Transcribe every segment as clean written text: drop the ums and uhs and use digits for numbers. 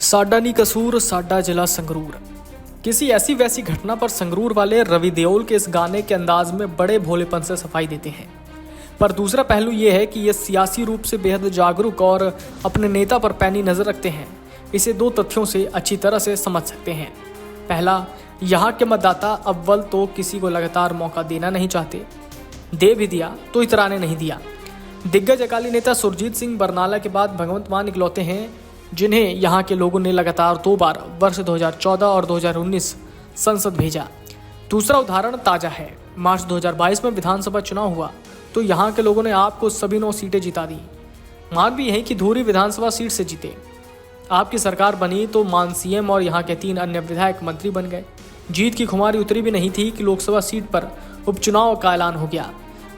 साडा नी कसूर साडा जिला संगरूर। किसी ऐसी वैसी घटना पर संगरूर वाले रवि देओल के इस गाने के अंदाज में बड़े भोलेपन से सफाई देते हैं, पर दूसरा पहलू ये है कि ये सियासी रूप से बेहद जागरूक और अपने नेता पर पैनी नजर रखते हैं। इसे दो तथ्यों से अच्छी तरह से समझ सकते हैं। पहला, यहाँ के मतदाता अव्वल तो किसी को लगातार मौका देना नहीं चाहते, दे भी दिया तो इतराने नहीं दिया। दिग्गज अकाली नेता सुरजीत सिंह बरनाला के बाद भगवंत मान इकलौते हैं जिन्हें यहाँ के लोगों ने लगातार 2 बार वर्ष 2014 और 2019 संसद भेजा। दूसरा उदाहरण ताजा है। मार्च 2022 में विधानसभा चुनाव हुआ तो यहाँ के लोगों ने आपको सभी 9 सीटें जिता दी। मान भी यही कि धूरी विधानसभा सीट से जीते। आपकी सरकार बनी तो मान सीएम और यहाँ के 3 अन्य विधायक मंत्री बन गए। जीत की खुमारी उतरी भी नहीं थी कि लोकसभा सीट पर उपचुनाव का ऐलान हो गया।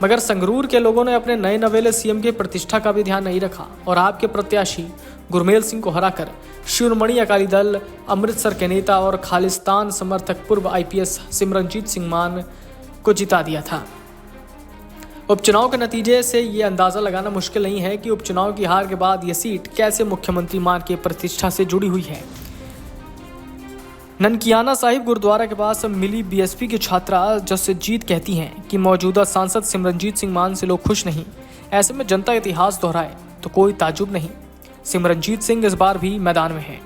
मगर संगरूर के लोगों ने अपने नए नवेले सीएम की प्रतिष्ठा का भी ध्यान नहीं रखा और आपके प्रत्याशी गुरमेल सिंह को हराकर शिरोमणि अकाली दल अमृतसर के नेता और खालिस्तान समर्थक पूर्व आईपीएस सिमरनजीत सिंह मान को जिता दिया था। उपचुनाव के नतीजे से ये अंदाजा लगाना मुश्किल नहीं है कि उपचुनाव की हार के बाद ये सीट कैसे मुख्यमंत्री मान के प्रतिष्ठा से जुड़ी हुई है। ननकियाना साहिब गुरुद्वारा के पास मिली बीएसपी की छात्रा जसजीत कहती हैं कि मौजूदा सांसद सिमरनजीत सिंह मान से लोग खुश नहीं। ऐसे में जनता इतिहास दोहराए तो कोई ताजुब नहीं। सिमरनजीत सिंह इस बार भी मैदान में हैं।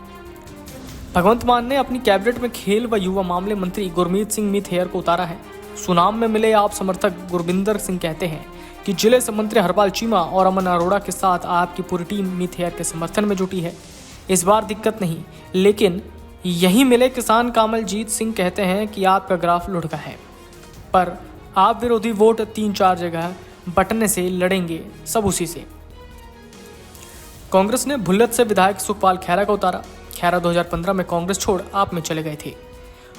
भगवंत मान ने अपनी कैबिनेट में खेल व युवा मामले मंत्री गुरमीत सिंह मिथेर को उतारा है। सुनाम में मिले आप समर्थक गुरबिंदर सिंह कहते हैं कि जिले से मंत्री हरपाल चीमा और अमन अरोड़ा के साथ आपकी पूरी टीम मिथेर के समर्थन में जुटी है। इस बार दिक्कत नहीं, लेकिन यहीं मिले किसान कामलजीत सिंह कहते हैं कि आपका ग्राफ लुढ़का है, पर आप विरोधी वोट 3-4 जगह बटने से लड़ेंगे, सब उसी से। कांग्रेस ने भुल्लत से विधायक सुखपाल खैरा को उतारा। खैरा 2015 में कांग्रेस छोड़ आप में चले गए थे।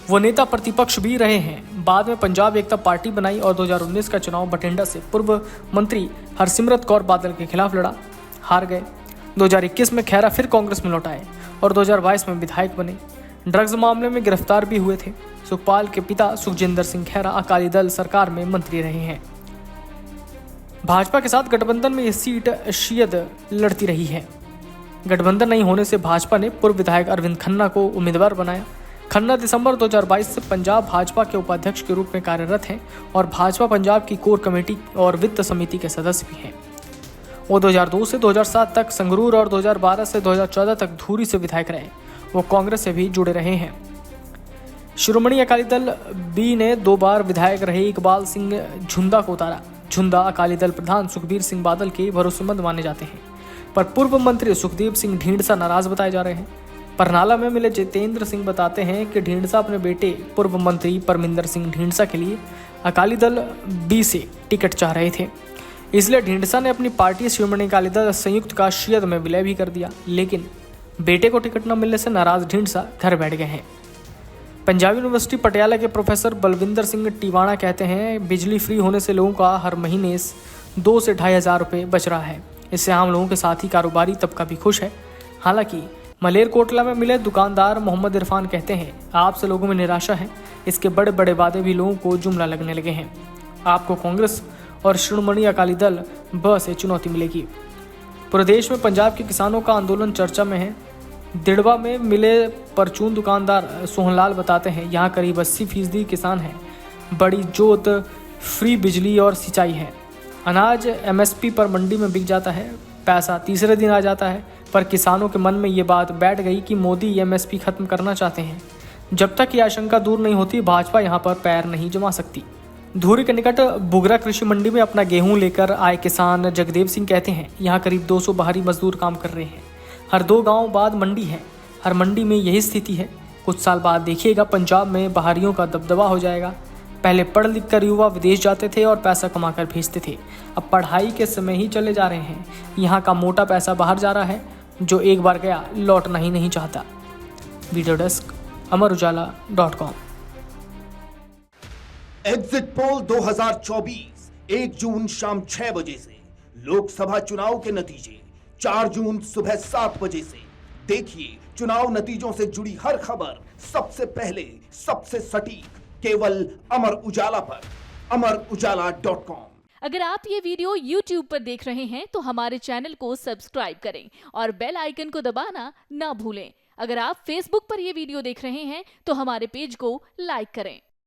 वो नेता प्रतिपक्ष भी रहे हैं। बाद में पंजाब एकता पार्टी बनाई और 2019 का चुनाव बठिंडा से पूर्व मंत्री हरसिमरत कौर बादल के खिलाफ लड़ा, हार गए। 2021 में खैरा फिर कांग्रेस में लौट आए और 2022 में विधायक बने। ड्रग्स मामले में गिरफ्तार भी हुए थे। सुखपाल के पिता सुखजिंदर सिंह खैरा अकाली दल सरकार में मंत्री रहे हैं। भाजपा के साथ गठबंधन में यह सीट शीयद लड़ती रही है। गठबंधन नहीं होने से भाजपा ने पूर्व विधायक अरविंद खन्ना को उम्मीदवार बनाया। खन्ना दिसंबर 2022 से पंजाब भाजपा के उपाध्यक्ष के रूप में कार्यरत हैं और भाजपा पंजाब की कोर कमेटी और वित्त समिति के सदस्य भी हैं। वो 2002 से 2007 तक संगरूर और 2012 से 2014 तक धूरी से विधायक रहे। वो कांग्रेस से भी जुड़े रहे हैं। शिरोमणि अकाली दल बी ने 2 बार विधायक रहे इकबाल सिंह झुंदा को उतारा। झुंदा अकाली दल प्रधान सुखबीर सिंह बादल के भरोसेमंद माने जाते हैं, पर पूर्व मंत्री सुखदेव सिंह ढींढसा नाराज बताए जा रहे हैं। बरनाला में मिले जितेंद्र सिंह बताते हैं कि ढींढसा अपने बेटे पूर्व मंत्री परमिंदर सिंह ढींढसा के लिए अकाली दल बी से टिकट चाह रहे थे, इसलिए ढींढसा ने अपनी पार्टी शिरोमणि अकाली दल संयुक्त का शीयद में विलय भी कर दिया। लेकिन बेटे को टिकट न मिलने से नाराज ढींढसा घर बैठ गए हैं। पंजाब यूनिवर्सिटी पटियाला के प्रोफेसर बलविंदर सिंह टिवाणा कहते हैं बिजली फ्री होने से लोगों का हर महीने 2 से 2,500 हज़ार रुपये बच रहा है। इससे आम लोगों के साथ ही कारोबारी तबका भी खुश है। हालांकि मलेरकोटला में मिले दुकानदार मोहम्मद इरफान कहते हैं आपसे लोगों में निराशा है। इसके बड़े बड़े वादे भी लोगों को जुमला लगने लगे हैं। आपको कांग्रेस और शिरोमणि अकाली दल ब से चुनौती मिलेगी। पूरे देश में पंजाब के किसानों का आंदोलन चर्चा में है। दिड़वा में मिले परचून दुकानदार सोहनलाल बताते हैं यहाँ करीब 80% किसान हैं। बड़ी जोत फ्री बिजली और सिंचाई है। अनाज एमएसपी पर मंडी में बिक जाता है, पैसा तीसरे दिन आ जाता है। पर किसानों के मन में ये बात बैठ गई कि मोदी एमएसपी खत्म करना चाहते हैं। जब तक ये आशंका दूर नहीं होती भाजपा यहाँ पर पैर नहीं जमा सकती। धूरी के निकट बुगरा कृषि मंडी में अपना गेहूं लेकर आए किसान जगदेव सिंह कहते हैं यहाँ करीब 200 बाहरी मजदूर काम कर रहे हैं। हर 2 गांव बाद मंडी है। हर मंडी में यही स्थिति है। कुछ साल बाद देखिएगा पंजाब में बाहरियों का दबदबा हो जाएगा। पहले पढ़ लिख कर युवा विदेश जाते थे और पैसा कमाकर भेजते थे। अब पढ़ाई के समय ही चले जा रहे हैं। यहाँ का मोटा पैसा बाहर जा रहा है, जो एक बार गया लौटना ही नहीं चाहता। वीडियो डेस्क अमरउजाला.com। एग्जिट पोल 2024 1 जून शाम 6 बजे से। लोकसभा चुनाव के नतीजे 4 जून सुबह 7 बजे से। देखिए चुनाव नतीजों से जुड़ी हर खबर सबसे पहले, सबसे सटीक, केवल अमर उजाला पर, अमरउजाला.com। अगर आप ये वीडियो YouTube पर देख रहे हैं तो हमारे चैनल को सब्सक्राइब करें और बेल आइकन को दबाना ना भूलें। अगर आप Facebook पर ये वीडियो देख रहे हैं तो हमारे पेज को लाइक करें।